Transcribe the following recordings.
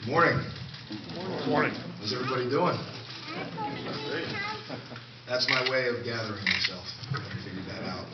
Morning. Good morning. How's everybody doing? That's my way of gathering myself. I figured that out.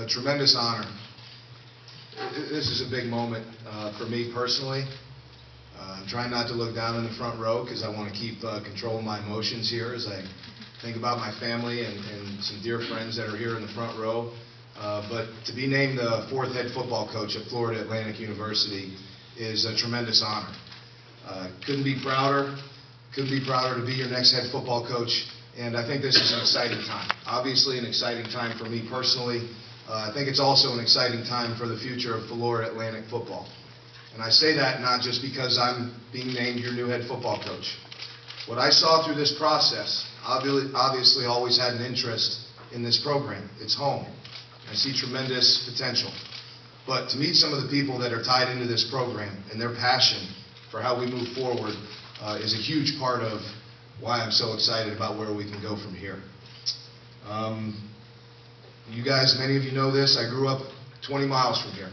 A tremendous honor. This is a big moment for me personally. I'm trying not to look down in the front row because I want to keep control of my emotions here as I think about my family and some dear friends that are here in the front row. But to be named the 4th head football coach at Florida Atlantic University is a tremendous honor. Couldn't be prouder to be your next head football coach, and I think this is an exciting time. Obviously an exciting time for me personally. I think it's also an exciting time for the future of Florida Atlantic football. And I say that not just because I'm being named your new head football coach. What I saw through this process, obviously always had an interest in this program. It's home. I see tremendous potential. But to meet some of the people that are tied into this program and their passion for how we move forward is a huge part of why I'm so excited about where we can go from here. You guys, many of you know this, I grew up 20 miles from here.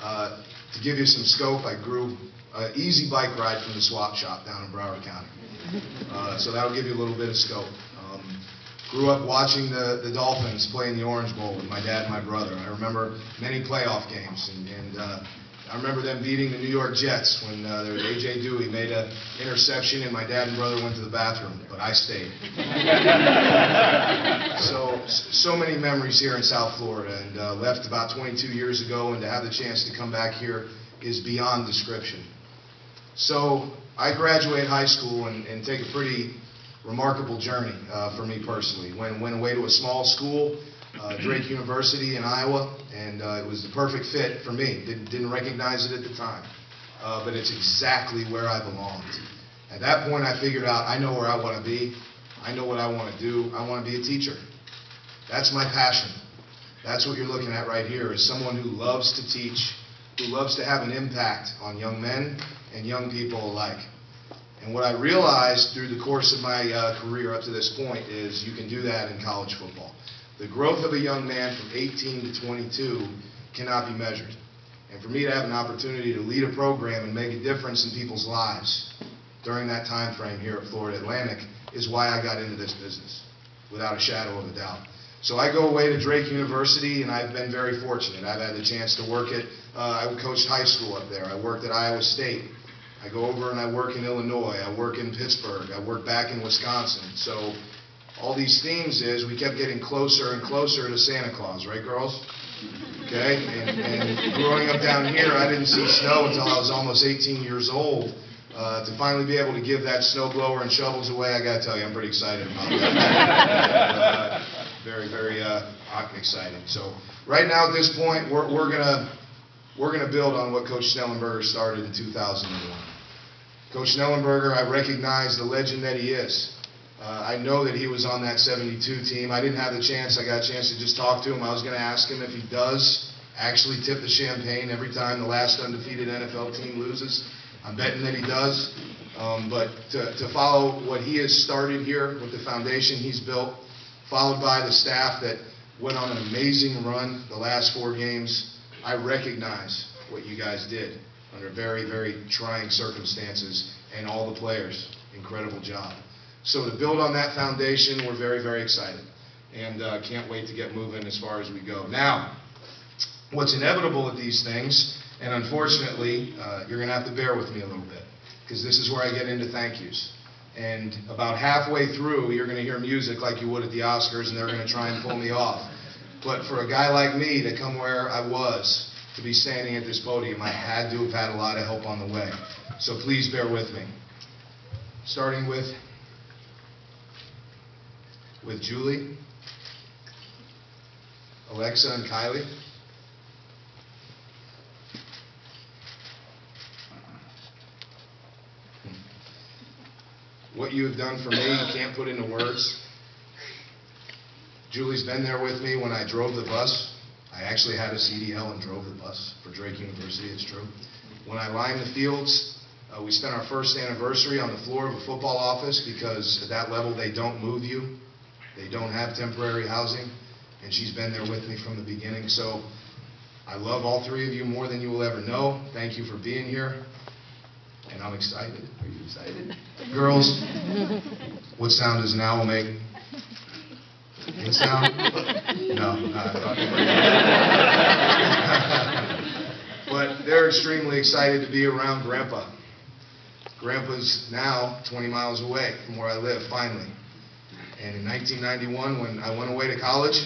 To give you some scope, I grew an easy bike ride from the swap shop down in Broward County. So that'll give you a little bit of scope. Grew up watching the Dolphins play in the Orange Bowl with my dad and my brother. I remember many playoff games, and I remember them beating the New York Jets when A.J. Dewey made an interception and my dad and brother went to the bathroom, but I stayed. So many memories here in South Florida, and left about 22 years ago, and to have the chance to come back here is beyond description. So I graduate high school and take a pretty remarkable journey for me personally. Went away to a small school, Drake University in Iowa, and it was the perfect fit for me. Didn't recognize it at the time, but it's exactly where I belonged. At that point I figured out I know where I want to be, I know what I want to do, I want to be a teacher. That's my passion. That's what you're looking at right here, is someone who loves to teach, who loves to have an impact on young men and young people alike. And what I realized through the course of my career up to this point is you can do that in college football. The growth of a young man from 18 to 22 cannot be measured. And for me to have an opportunity to lead a program and make a difference in people's lives during that time frame here at Florida Atlantic is why I got into this business, without a shadow of a doubt. So I go away to Drake University, and I've been very fortunate. I've had the chance to work at, I coached high school up there. I worked at Iowa State. I go over and I work in Illinois. I work in Pittsburgh. I work back in Wisconsin. So all these themes is we kept getting closer and closer to Santa Claus, right, girls? Okay? And growing up down here, I didn't see snow until I was almost 18 years old. To finally be able to give that snow blower and shovels away, I got to tell you, I'm pretty excited about that. Very exciting. So right now at this point, we're gonna build on what Coach Snellenberger started in 2001. Coach Snellenberger, I recognize the legend that he is. I know that he was on that 72 team. I didn't have the chance. I got a chance to just talk to him. I was going to ask him if he does actually tip the champagne every time the last undefeated NFL team loses. I'm betting that he does. But to follow what he has started here with the foundation he's built, followed by the staff that went on an amazing run the last 4 games, I recognize what you guys did under very trying circumstances, and all the players, incredible job. So to build on that foundation, we're very excited, and can't wait to get moving as far as we go. Now, what's inevitable at these things, and unfortunately, you're going to have to bear with me a little bit, because this is where I get into thank yous. And about halfway through, you're going to hear music like you would at the Oscars, and they're going to try and pull me off. But for a guy like me to come where I was, to be standing at this podium, I had to have had a lot of help on the way. So please bear with me. Starting with Julie, Alexa, and Kylie. What you have done for me, you can't put into words. Julie's been there with me when I drove the bus. I actually had a CDL and drove the bus for Drake University, it's true. When I lined the fields, we spent our first anniversary on the floor of a football office because at that level they don't move you. They don't have temporary housing, and she's been there with me from the beginning. So I love all three of you more than you will ever know. Thank you for being here. And I'm excited. Are you excited? Girls, what sound does an owl make? What sound? No, I thought you were. But they're extremely excited to be around Grandpa. Grandpa's now 20 miles away from where I live, finally. And in 1991, when I went away to college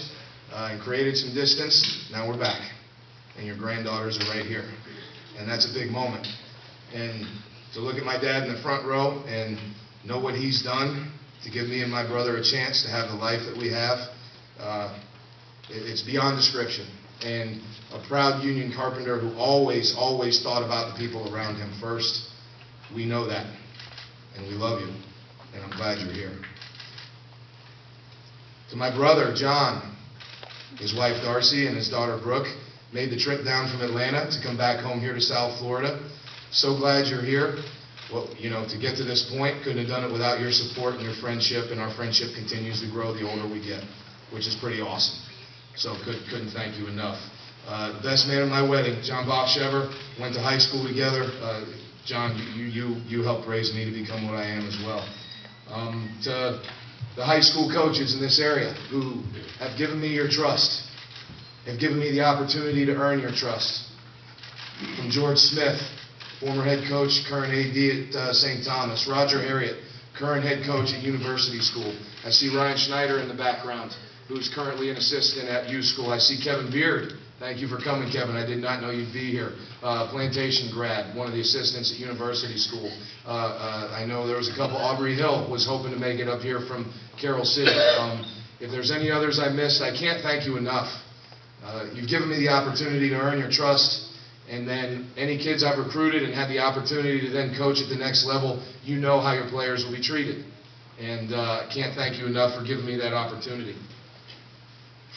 and created some distance, now we're back. And your granddaughters are right here. And that's a big moment. And to look at my dad in the front row and know what he's done to give me and my brother a chance to have the life that we have, it's beyond description. And a proud union carpenter who always thought about the people around him first. We know that, and we love you, and I'm glad you're here. To my brother, John, his wife, Darcy, and his daughter, Brooke, made the trip down from Atlanta to come back home here to South Florida. So glad you're here. Well, you know, to get to this point, couldn't have done it without your support and your friendship, and our friendship continues to grow the older we get, which is pretty awesome. So couldn't thank you enough. The best man at my wedding, John Bachschever, went to high school together. John, you helped raise me to become what I am as well. To the high school coaches in this area who have given me your trust, have given me the opportunity to earn your trust. From George Smith, former head coach, current AD at St. Thomas. Roger Harriet, current head coach at University School. I see Ryan Schneider in the background, who's currently an assistant at U School. I see Kevin Beard. Thank you for coming, Kevin. I did not know you'd be here. Plantation grad, one of the assistants at University School. I know there was a couple. Aubrey Hill was hoping to make it up here from Carroll City. If there's any others I missed, I can't thank you enough. You've given me the opportunity to earn your trust, and then any kids I've recruited and had the opportunity to then coach at the next level, you know how your players will be treated. And I can't thank you enough for giving me that opportunity.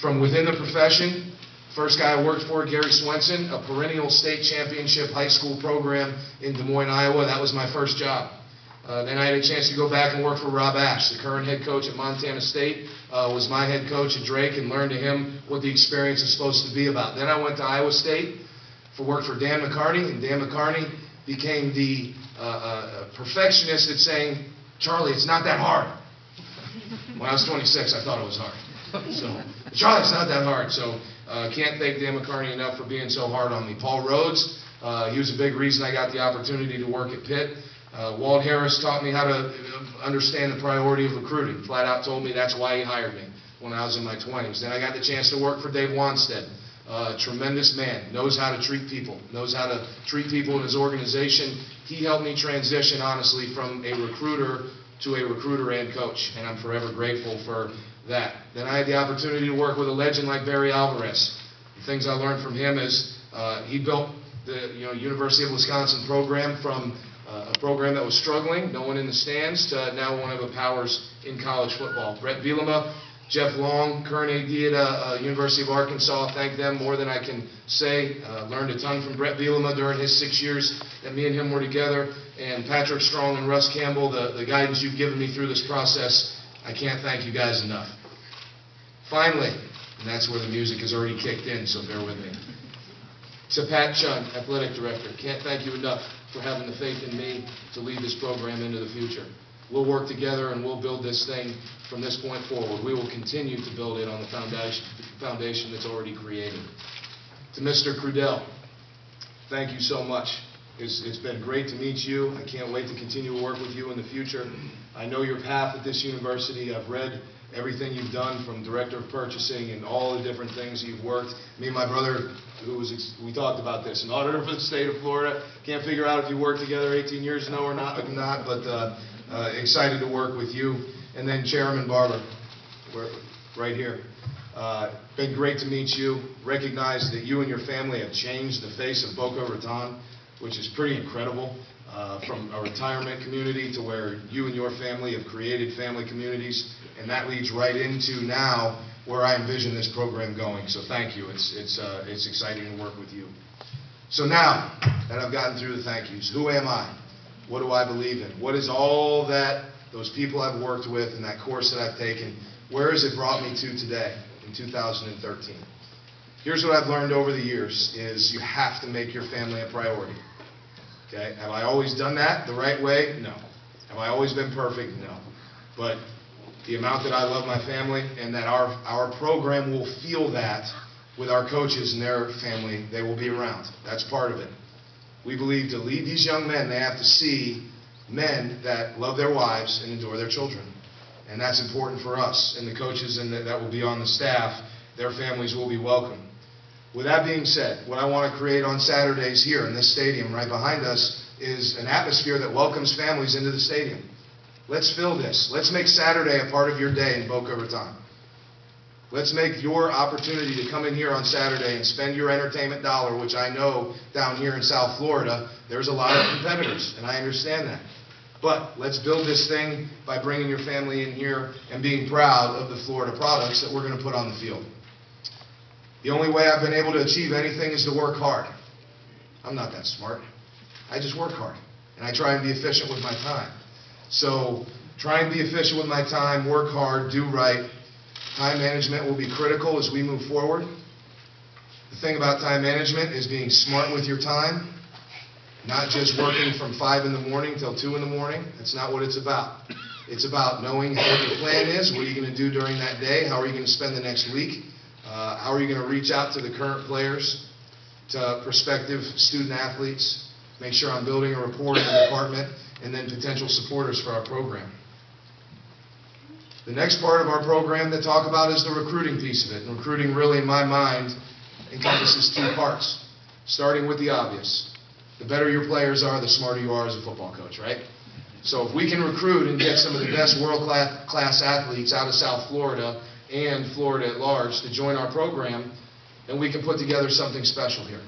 From within the profession, first guy I worked for, Gary Swenson, a perennial state championship high school program in Des Moines, Iowa. That was my first job. Then I had a chance to go back and work for Rob Ash, the current head coach at Montana State, was my head coach at Drake, and learned to him what the experience is supposed to be about. Then I went to Iowa State for work for Dan McCarney, and Dan McCarney became the perfectionist at saying, Charlie, it's not that hard. When I was 26, I thought it was hard. So, Charlie, it's not that hard. So, can't thank Dan McCarney enough for being so hard on me. Paul Rhodes, he was a big reason I got the opportunity to work at Pitt. Walt Harris taught me how to understand the priority of recruiting. Flat out told me that's why he hired me when I was in my 20s. Then I got the chance to work for Dave Wanstead. Tremendous man, knows how to treat people, knows how to treat people in his organization. He helped me transition, honestly, from a recruiter to a recruiter and coach, and I'm forever grateful for that. Then I had the opportunity to work with a legend like Barry Alvarez. The things I learned from him is he built the University of Wisconsin program from a program that was struggling, no one in the stands, to now one of the powers in college football. Brett Bielema, Jeff Long, current AD at University of Arkansas, thank them more than I can say. Learned a ton from Brett Bielema during his 6 years that me and him were together. And Patrick Strong and Russ Campbell, the guidance you've given me through this process, I can't thank you guys enough. Finally, and that's where the music has already kicked in, so bear with me. To Pat Chun, Athletic Director, can't thank you enough for having the faith in me to lead this program into the future. We'll work together and we'll build this thing from this point forward. We will continue to build it on the foundation that's already created. To Mr. Crudell, thank you so much. It's been great to meet you. I can't wait to continue to work with you in the future. I know your path at this university. I've read everything you've done from director of purchasing and all the different things you've worked. Me and my brother, we talked about this, an auditor for the state of Florida. Can't figure out if you worked together 18 years ago or not, but excited to work with you. And then Chairman Barber, right here. Been great to meet you. Recognize that you and your family have changed the face of Boca Raton, which is pretty incredible. From a retirement community to where you and your family have created family communities, and that leads right into now where I envision this program going. So thank you. It's exciting to work with you. So now that I've gotten through the thank yous, who am I? What do I believe in? What is all that, those people I've worked with and that course that I've taken, where has it brought me to today in 2013? Here's what I've learned over the years is you have to make your family a priority. Okay? Have I always done that the right way? No. Have I always been perfect? No. But the amount that I love my family and that our program will feel that with our coaches and their family, they will be around. That's part of it. We believe to lead these young men, they have to see men that love their wives and adore their children. And that's important for us. And the coaches and that will be on the staff, their families will be welcome. With that being said, what I want to create on Saturdays here in this stadium right behind us is an atmosphere that welcomes families into the stadium. Let's fill this. Let's make Saturday a part of your day in Boca Raton. Let's make your opportunity to come in here on Saturday and spend your entertainment dollar, which I know down here in South Florida, there's a lot of competitors, and I understand that. But let's build this thing by bringing your family in here and being proud of the Florida products that we're going to put on the field. The only way I've been able to achieve anything is to work hard. I'm not that smart. I just work hard, and I try and be efficient with my time. So try and be efficient with my time, work hard, do right. Time management will be critical as we move forward. The thing about time management is being smart with your time, not just working from 5 in the morning till 2 in the morning. That's not what it's about. It's about knowing what your plan is, what are you going to do during that day, how are you going to spend the next week, how are you going to reach out to the current players, to prospective student athletes, make sure I'm building a rapport in the department, and then potential supporters for our program. The next part of our program to talk about is the recruiting piece of it. And recruiting really, in my mind, encompasses 2 parts, starting with the obvious. The better your players are, the smarter you are as a football coach, right? So if we can recruit and get some of the best world-class athletes out of South Florida and Florida at large to join our program, then we can put together something special here.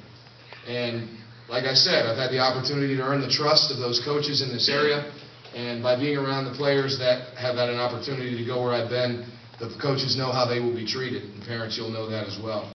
And like I said, I've had the opportunity to earn the trust of those coaches in this area. And by being around the players that have had an opportunity to go where I've been, the coaches know how they will be treated. And parents, you'll know that as well.